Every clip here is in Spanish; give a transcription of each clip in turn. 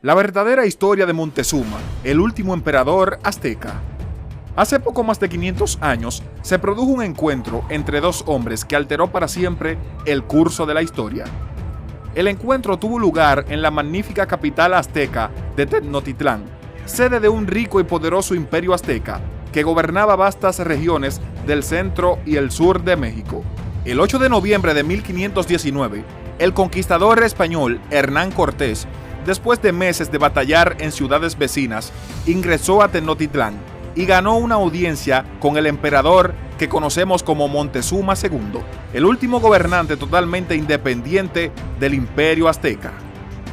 La verdadera historia de Montezuma, el último emperador azteca. Hace poco más de 500 años se produjo un encuentro entre dos hombres que alteró para siempre el curso de la historia. El encuentro tuvo lugar en la magnífica capital azteca de Tenochtitlán, sede de un rico y poderoso imperio azteca que gobernaba vastas regiones del centro y el sur de México. El 8 de noviembre de 1519, el conquistador español Hernán Cortés, después de meses de batallar en ciudades vecinas, ingresó a Tenochtitlán y ganó una audiencia con el emperador que conocemos como Montezuma II, el último gobernante totalmente independiente del imperio azteca.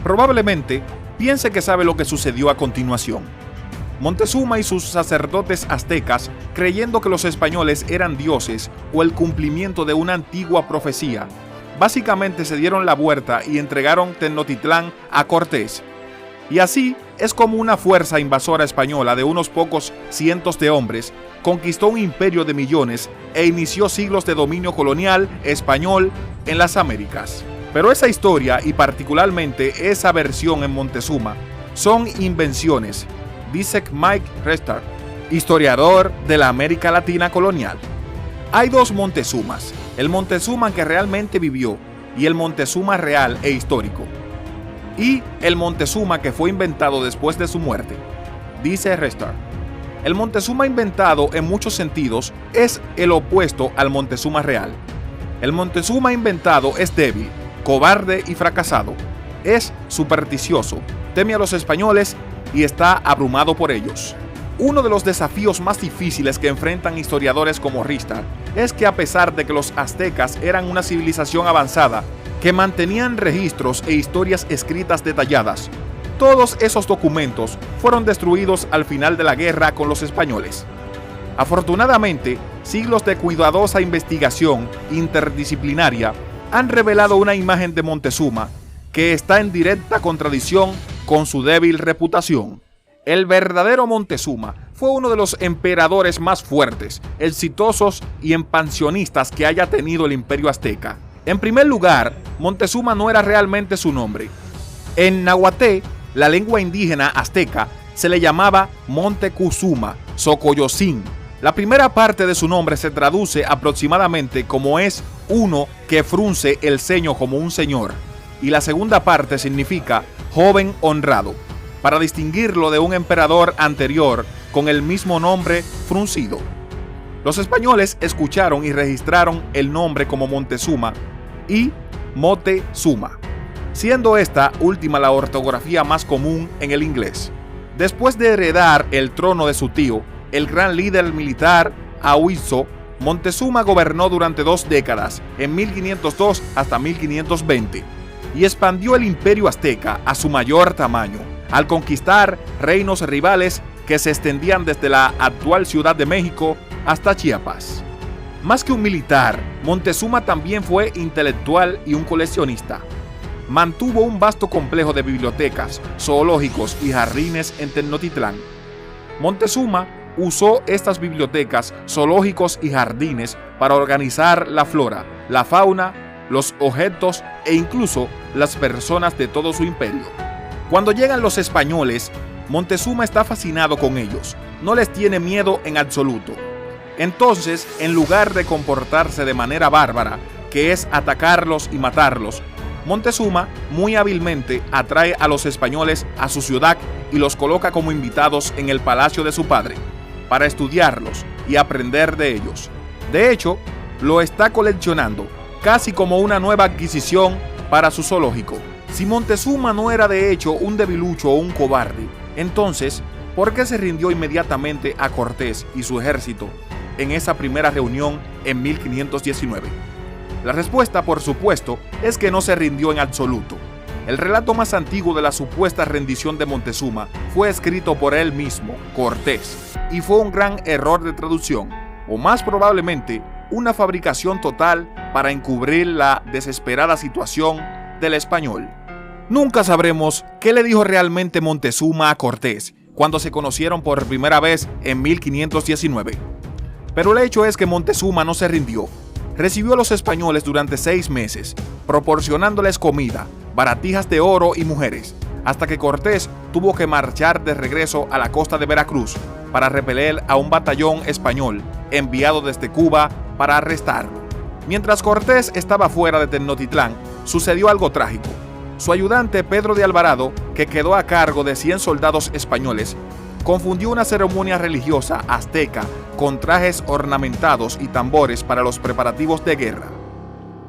Probablemente piense que sabe lo que sucedió a continuación. Montezuma y sus sacerdotes aztecas, creyendo que los españoles eran dioses o el cumplimiento de una antigua profecía, básicamente se dieron la vuelta y entregaron Tenochtitlán a Cortés. Y así es como una fuerza invasora española de unos pocos cientos de hombres conquistó un imperio de millones e inició siglos de dominio colonial español en las Américas. Pero esa historia, y particularmente esa versión en Montezuma, son invenciones, dice Mike Restart, historiador de la América Latina colonial. Hay dos Montezumas, el Montezuma que realmente vivió y el Montezuma real e histórico, y el Montezuma que fue inventado después de su muerte, dice Restart. El Montezuma inventado en muchos sentidos es el opuesto al Montezuma real. El Montezuma inventado es débil, cobarde y fracasado, es supersticioso, teme a los españoles y está abrumado por ellos. Uno de los desafíos más difíciles que enfrentan historiadores como Ristad es que, a pesar de que los aztecas eran una civilización avanzada que mantenían registros e historias escritas detalladas, todos esos documentos fueron destruidos al final de la guerra con los españoles. Afortunadamente, siglos de cuidadosa investigación interdisciplinaria han revelado una imagen de Montezuma que está en directa contradicción con su débil reputación. El verdadero Montezuma fue uno de los emperadores más fuertes, exitosos y expansionistas que haya tenido el imperio azteca. En primer lugar, Montezuma no era realmente su nombre. En náhuatl, la lengua indígena azteca, se le llamaba Montecuzuma, Xocoyotzin. La primera parte de su nombre se traduce aproximadamente como es uno que frunce el ceño como un señor, y la segunda parte significa joven honrado, para distinguirlo de un emperador anterior con el mismo nombre fruncido. Los españoles escucharon y registraron el nombre como Montezuma y Moctezuma, siendo esta última la ortografía más común en el inglés. Después de heredar el trono de su tío, el gran líder militar Ahuizo, Montezuma gobernó durante 2 décadas, en 1502 hasta 1520, y expandió el imperio azteca a su mayor tamaño, al conquistar reinos rivales que se extendían desde la actual Ciudad de México hasta Chiapas. Más que un militar, Montezuma también fue intelectual y un coleccionista. Mantuvo un vasto complejo de bibliotecas, zoológicos y jardines en Tenochtitlán. Montezuma usó estas bibliotecas, zoológicos y jardines para organizar la flora, la fauna, los objetos e incluso las personas de todo su imperio. Cuando llegan los españoles, Montezuma está fascinado con ellos, no les tiene miedo en absoluto. Entonces, en lugar de comportarse de manera bárbara, que es atacarlos y matarlos, Montezuma muy hábilmente atrae a los españoles a su ciudad y los coloca como invitados en el palacio de su padre, para estudiarlos y aprender de ellos. De hecho, lo está coleccionando, casi como una nueva adquisición para su zoológico. Si Montezuma no era de hecho un debilucho o un cobarde, entonces, ¿por qué se rindió inmediatamente a Cortés y su ejército en esa primera reunión en 1519? La respuesta, por supuesto, es que no se rindió en absoluto. El relato más antiguo de la supuesta rendición de Montezuma fue escrito por él mismo, Cortés, y fue un gran error de traducción, o más probablemente, una fabricación total para encubrir la desesperada situación del español. Nunca sabremos qué le dijo realmente Montezuma a Cortés cuando se conocieron por primera vez en 1519. Pero el hecho es que Montezuma no se rindió. Recibió a los españoles durante 6 meses, proporcionándoles comida, baratijas de oro y mujeres, hasta que Cortés tuvo que marchar de regreso a la costa de Veracruz para repeler a un batallón español enviado desde Cuba para arrestarlo. Mientras Cortés estaba fuera de Tenochtitlán, sucedió algo trágico. Su ayudante Pedro de Alvarado, que quedó a cargo de 100 soldados españoles, confundió una ceremonia religiosa azteca con trajes ornamentados y tambores para los preparativos de guerra.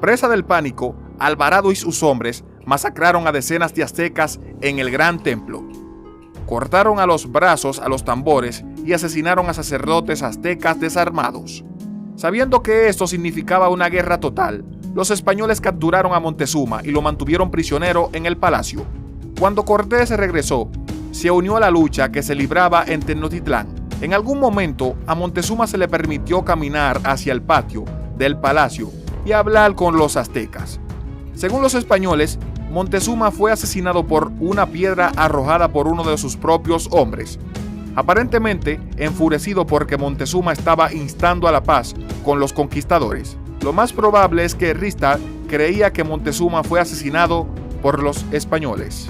Presa del pánico, Alvarado y sus hombres masacraron a decenas de aztecas en el gran templo. Cortaron a los brazos a los tambores y asesinaron a sacerdotes aztecas desarmados. Sabiendo que esto significaba una guerra total, los españoles capturaron a Montezuma y lo mantuvieron prisionero en el palacio. Cuando Cortés regresó, se unió a la lucha que se libraba en Tenochtitlán. En algún momento, a Montezuma se le permitió caminar hacia el patio del palacio y hablar con los aztecas. Según los españoles, Montezuma fue asesinado por una piedra arrojada por uno de sus propios hombres, aparentemente enfurecido porque Montezuma estaba instando a la paz con los conquistadores. Lo más probable es que Ristar creía que Montezuma fue asesinado por los españoles.